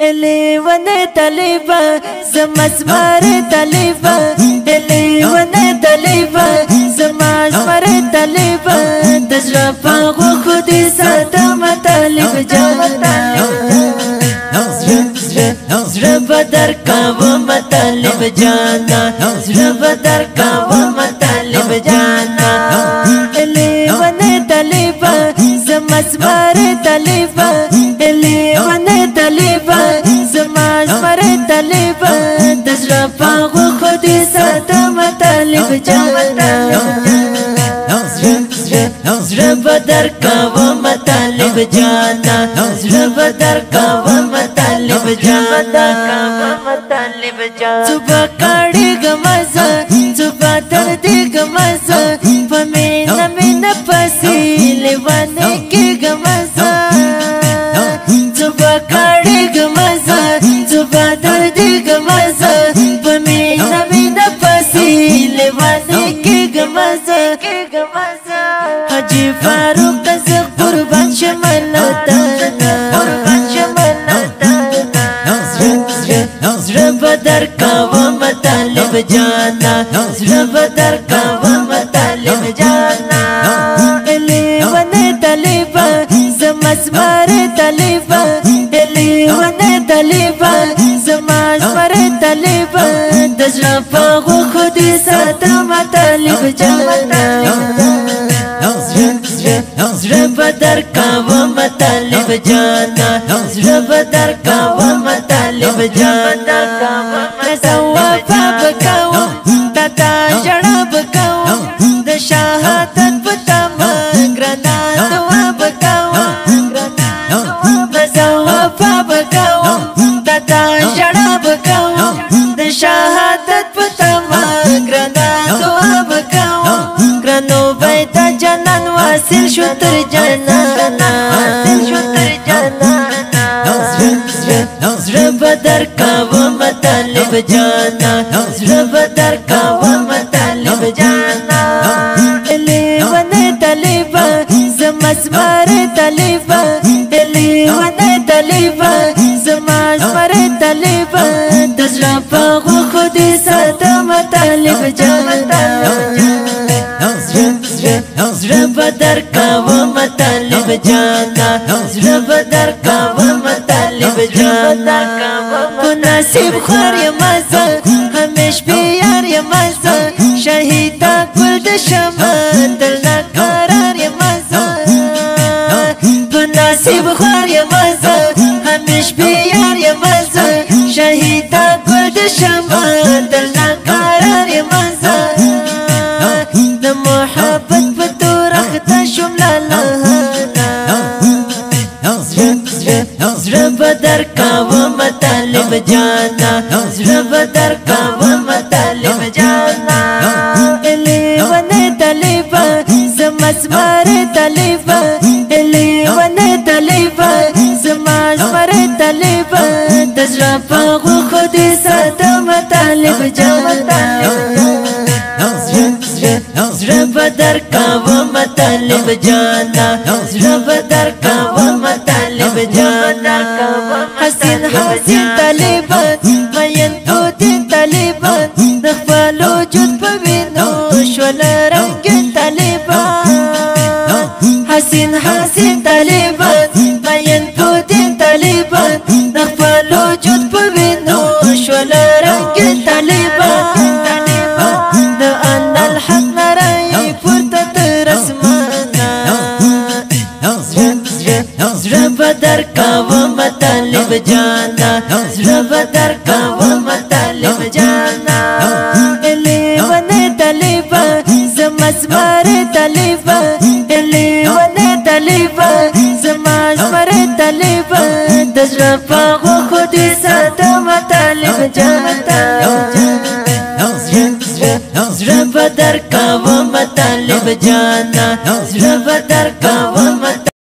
لیوانه طالبا زمزمار طالبا لیوانه طالبا زمزمار طالبا تجربه خود ساتم طالب جانا زړه بدر کاوه مطالب جانا زړه بدر کاوه مطالب جانا لیوانه طالبا زمزمار طالبا لیوانه طالبا زمزمار طالبا تجربه خود ساتم طالب جانا زړه بدر کاوه مطالب جانا زړه بدر کاوه مطالب جانا صبح کاړي غمزه صبح تر دې غمزه پمینا مینا پسې لیوانه کې غمزه صبح کاړي غمزه صبح تر دې غمزه پمینا مینا پسې لیوانه کې غمزه حاجی فاروق ز قربان شمنتا قربان شمنتا زړه بدر کاوه مطالب جانا زړه بدر کاوه مطالب جانا لیوانه طالبا زمزمار طالبا لیوانه طالبا زمزمار طالبا تجربه خود ساتم طالب جانا زړه بدر کاوه مطالب جانا زړه بدر کاوه مطالب جانا زوافه بکاو تا جړه بکاو د شهادت پتا مګرنا دوا بکاو زوافه بکاو تا جړه بکاو د شهادت پتا مګرنا دوا بکاو ګرانو بیت جنان حاصل شو تر جنانا زړه بدر کاوه مطالب جانا زړه بدر کاوه مطالب جانا لیوانه طالبا زمزمار طالبا لیوانه طالبا زمزمار طالبا تجربه خود ساتم طالب جانا زړه بدر کاوه مطالب جانا زړه بدر کاوه مطالب جانا مناسب خور یمزه همیش بیار یمزه شهیدا گل د شمال دلنا قرار یمزه مناسب خور یمزه همیش بیار یمزه شهیدا گل د شمال دلنا قرار یمزه د محبت زړه بدر کاوه مطالب جانا زړه بدر کاوه مطالب جانا لیوانه طالبا زمزمار طالبا لیوانه طالبا زمزمار طالبا تجربه خود ساتم طالب جانا زړه بدر کاوه مطالب جانا زړه بدر کاوه مطالب جانا حسین حسین طالبا مین پوتین طالبا د خپل وجود په وینو شول رنګین طالبا حسین حسین طالبا مین پوتین طالبا د خپل وجود په وینو شول رنګین طالبا د ان الحق نړۍ پورته تر اسمانه زړه بدر کاوه مطالب جانا زړه بدر کاوه مطالب جانا لیوانه طالبا زمزمار طالبا لیوانه طالبا زمزمار طالبا تجربه خود ساتم طالب جانا زړه بدر کاوه مطالب جانا زړه بدر